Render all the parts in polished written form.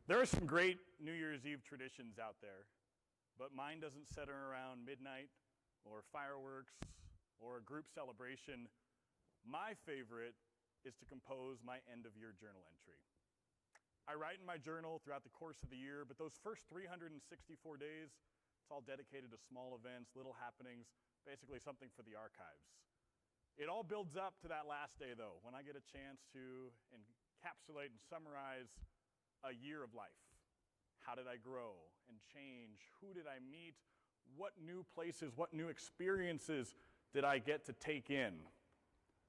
There are some great New Year's Eve traditions out there, but mine doesn't center around midnight or fireworks or a group celebration. My favorite is to compose my end-of-year journal entry. I write in my journal throughout the course of the year, but those first 364 days, it's all dedicated to small events, little happenings, basically something for the archives. It all builds up to that last day, though, when I get a chance to encapsulate and summarize a year of life. How did I grow and change? Who did I meet? What new places, what new experiences did I get to take in?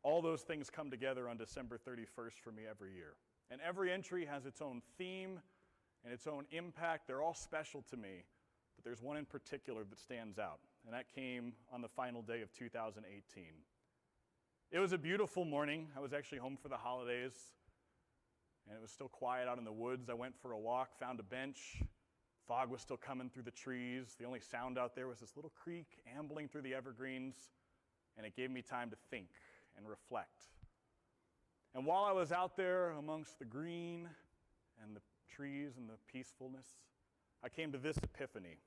All those things come together on December 31st for me every year. And every entry has its own theme and its own impact. They're all special to me, but there's one in particular that stands out, and that came on the final day of 2018. It was a beautiful morning. I was actually home for the holidays, and it was still quiet out in the woods. I went for a walk, found a bench. Fog was still coming through the trees. The only sound out there was this little creek ambling through the evergreens, and it gave me time to think and reflect. And while I was out there amongst the green and the trees and the peacefulness, I came to this epiphany.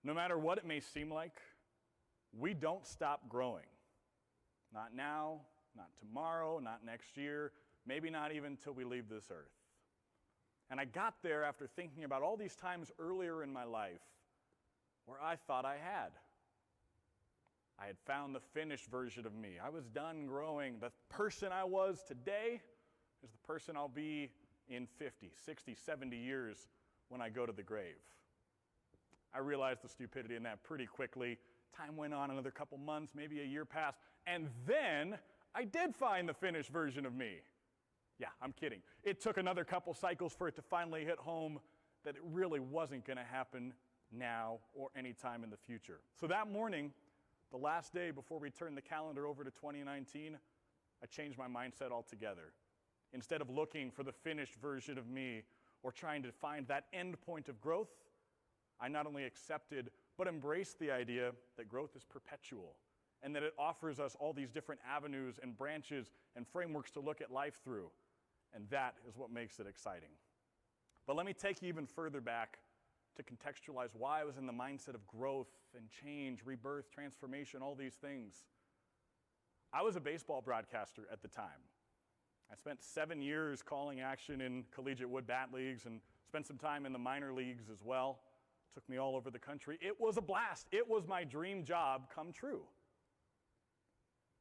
No matter what it may seem like, we don't stop growing. Not now, not tomorrow, not next year, maybe not even until we leave this earth. And I got there after thinking about all these times earlier in my life where I thought I had found the finished version of me. I was done growing. The person I was today is the person I'll be in 50, 60, 70 years when I go to the grave. I realized the stupidity in that pretty quickly. Time went on, another couple months, maybe a year passed, and then I did find the finished version of me. Yeah, I'm kidding. It took another couple cycles for it to finally hit home that it really wasn't going to happen now or anytime in the future. So that morning, the last day before we turned the calendar over to 2019, I changed my mindset altogether. Instead of looking for the finished version of me or trying to find that end point of growth, I not only accepted but embraced the idea that growth is perpetual and that it offers us all these different avenues and branches and frameworks to look at life through. And that is what makes it exciting. But let me take you even further back to contextualize why I was in the mindset of growth and change, rebirth, transformation, all these things. I was a baseball broadcaster at the time. I spent 7 years calling action in collegiate wood bat leagues and spent some time in the minor leagues as well. Took me all over the country. It was a blast. It was my dream job come true.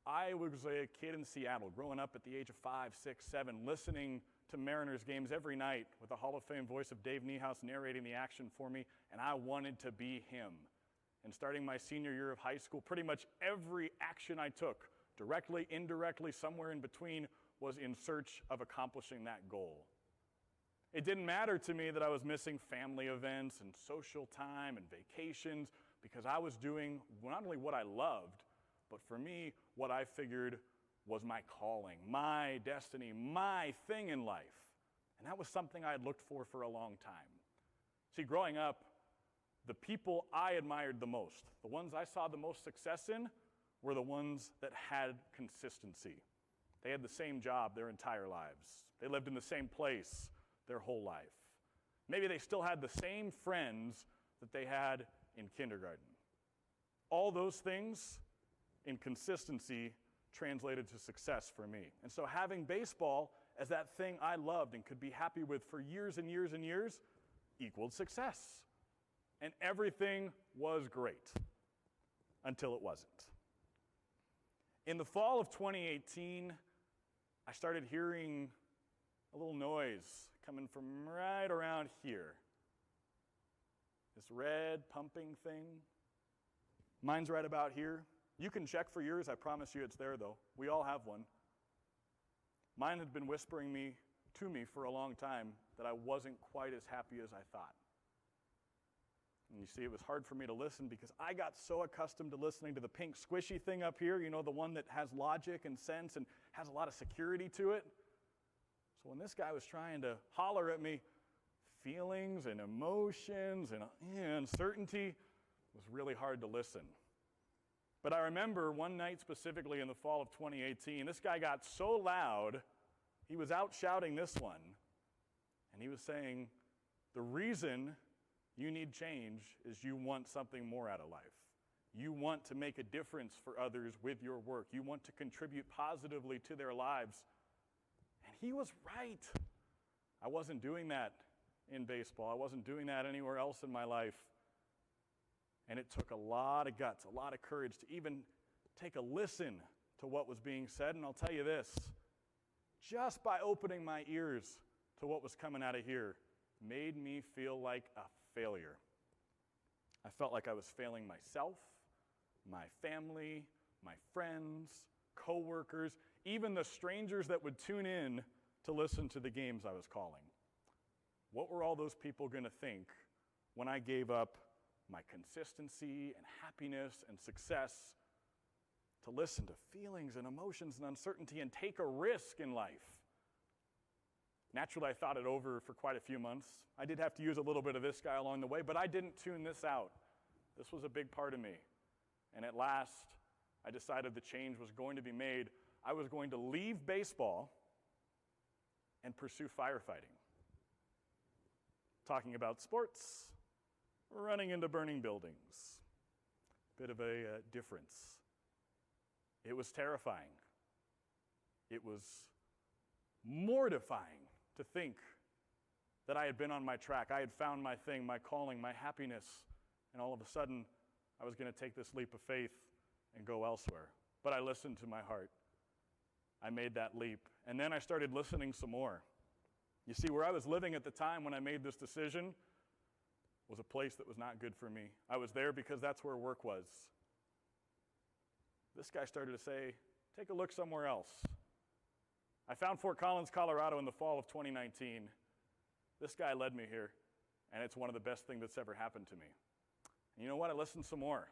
I was a kid in Seattle, growing up at the age of 5, 6, 7, listening to Mariners games every night with the Hall of Fame voice of Dave Niehaus narrating the action for me, and I wanted to be him. And starting my senior year of high school, pretty much every action I took, directly, indirectly, somewhere in between, was in search of accomplishing that goal. It didn't matter to me that I was missing family events and social time and vacations because I was doing not only what I loved, but for me, what I figured was my calling, my destiny, my thing in life. And that was something I had looked for a long time. See, growing up, the people I admired the most, the ones I saw the most success in, were the ones that had consistency. They had the same job their entire lives. They lived in the same place their whole life. Maybe they still had the same friends that they had in kindergarten. All those things in consistency translated to success for me. And so having baseball as that thing I loved and could be happy with for years and years and years equaled success. And everything was great until it wasn't. In the fall of 2018, I started hearing a little noise coming from right around here. This red pumping thing. Mine's right about here. You can check for yours. I promise you it's there, though. We all have one. Mine had been whispering to me for a long time that I wasn't quite as happy as I thought. And you see, it was hard for me to listen because I got so accustomed to listening to the pink squishy thing up here, you know, the one that has logic and sense and has a lot of security to it. So when this guy was trying to holler at me, feelings and emotions and uncertainty, it was really hard to listen. But I remember one night specifically in the fall of 2018, this guy got so loud, he was out shouting this one. And he was saying, the reason you need change is you want something more out of life. You want to make a difference for others with your work. You want to contribute positively to their lives. And he was right. I wasn't doing that in baseball. I wasn't doing that anywhere else in my life. And it took a lot of guts, a lot of courage to even take a listen to what was being said. And I'll tell you this, just by opening my ears to what was coming out of here made me feel like a failure. I felt like I was failing myself, my family, my friends, coworkers, even the strangers that would tune in to listen to the games I was calling. What were all those people going to think when I gave up my consistency and happiness and success to listen to feelings and emotions and uncertainty and take a risk in life? Naturally, I thought it over for quite a few months. I did have to use a little bit of this guy along the way, but I didn't tune this out. This was a big part of me. And at last, I decided the change was going to be made. I was going to leave baseball and pursue firefighting. Talking about sports, running into burning buildings. Bit of a difference. It was terrifying. It was mortifying to think that I had been on my track. I had found my thing, my calling, my happiness, and all of a sudden, I was going to take this leap of faith and go elsewhere. But I listened to my heart. I made that leap. And then I started listening some more. You see, where I was living at the time when I made this decision was a place that was not good for me. I was there because that's where work was. This guy started to say, take a look somewhere else. I found Fort Collins, Colorado in the fall of 2019. This guy led me here, and it's one of the best things that's ever happened to me. And you know what? I listened some more.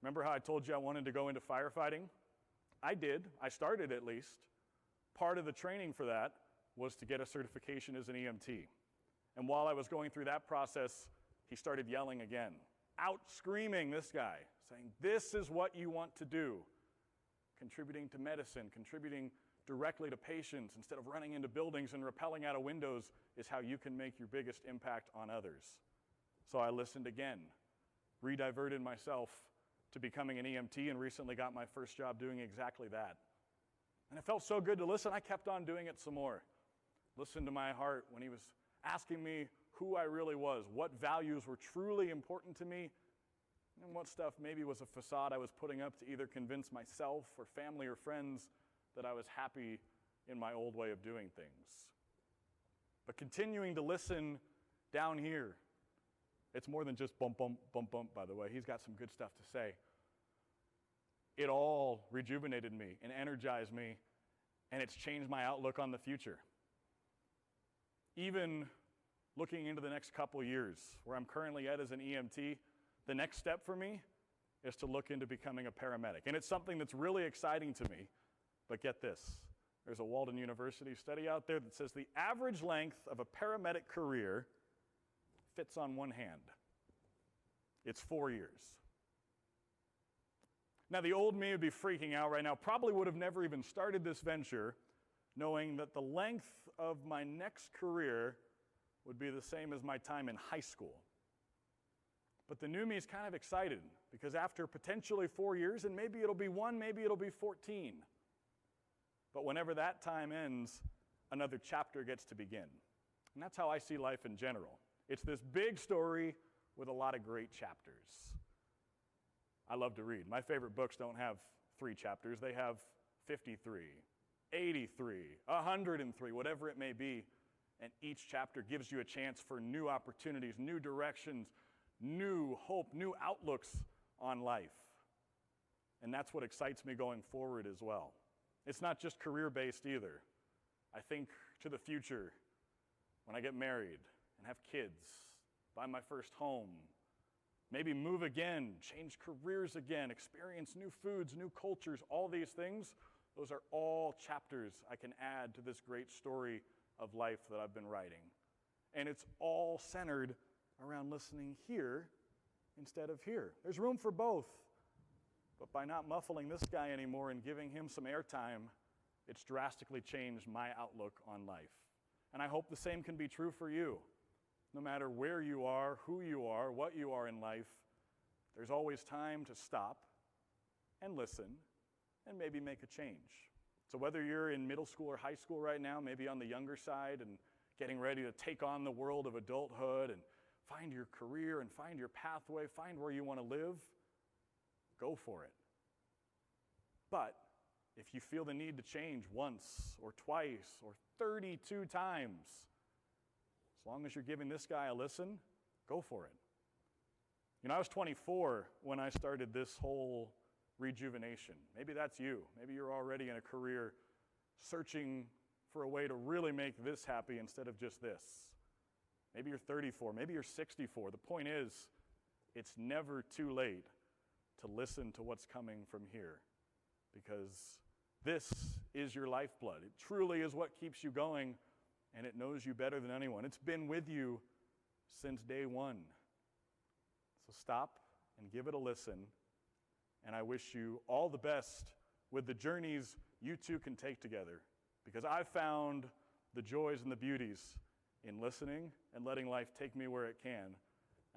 Remember how I told you I wanted to go into firefighting? I did. I started at least. Part of the training for that was to get a certification as an EMT. And while I was going through that process, he started yelling again, out screaming, this guy, saying, this is what you want to do. Contributing to medicine, contributing directly to patients instead of running into buildings and rappelling out of windows is how you can make your biggest impact on others. So I listened again, rediverted myself to becoming an EMT, and recently got my first job doing exactly that. And it felt so good to listen, I kept on doing it some more. Listened to my heart when he was asking me who I really was, what values were truly important to me, and what stuff maybe was a facade I was putting up to either convince myself or family or friends that I was happy in my old way of doing things. But continuing to listen down here, it's more than just bump, bump, bump, bump, by the way. He's got some good stuff to say. It all rejuvenated me and energized me, and it's changed my outlook on the future. Even looking into the next couple years, where I'm currently at as an EMT, the next step for me is to look into becoming a paramedic. And it's something that's really exciting to me. But get this, there's a Walden University study out there that says the average length of a paramedic career fits on one hand. It's 4 years. Now, the old me would be freaking out right now, probably would have never even started this venture, knowing that the length of my next career would be the same as my time in high school. But the new me is kind of excited, because after potentially 4 years, and maybe it'll be 1, maybe it'll be 14, but whenever that time ends, another chapter gets to begin. And that's how I see life in general. It's this big story with a lot of great chapters. I love to read. My favorite books don't have 3 chapters. They have 53, 83, 103, whatever it may be. And each chapter gives you a chance for new opportunities, new directions, new hope, new outlooks on life. And that's what excites me going forward as well. It's not just career-based either. I think to the future, when I get married and have kids, buy my first home, maybe move again, change careers again, experience new foods, new cultures, all these things, those are all chapters I can add to this great story of life that I've been writing. And it's all centered around listening here instead of here. There's room for both. But by not muffling this guy anymore and giving him some airtime, it's drastically changed my outlook on life. And I hope the same can be true for you. No matter where you are, who you are, what you are in life, there's always time to stop and listen and maybe make a change. So whether you're in middle school or high school right now, maybe on the younger side and getting ready to take on the world of adulthood and find your career and find your pathway, find where you want to live, go for it. But if you feel the need to change once or twice or 32 times, as long as you're giving this guy a listen, go for it. You know, I was 24 when I started this whole rejuvenation. Maybe that's you. Maybe you're already in a career searching for a way to really make this happy instead of just this. Maybe you're 34. Maybe you're 64. The point is, it's never too late to listen to what's coming from here, because this is your lifeblood. It truly is what keeps you going, and it knows you better than anyone. It's been with you since day one. So stop and give it a listen, and I wish you all the best with the journeys you two can take together, because I've found the joys and the beauties in listening and letting life take me where it can,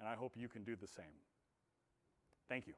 and I hope you can do the same. Thank you.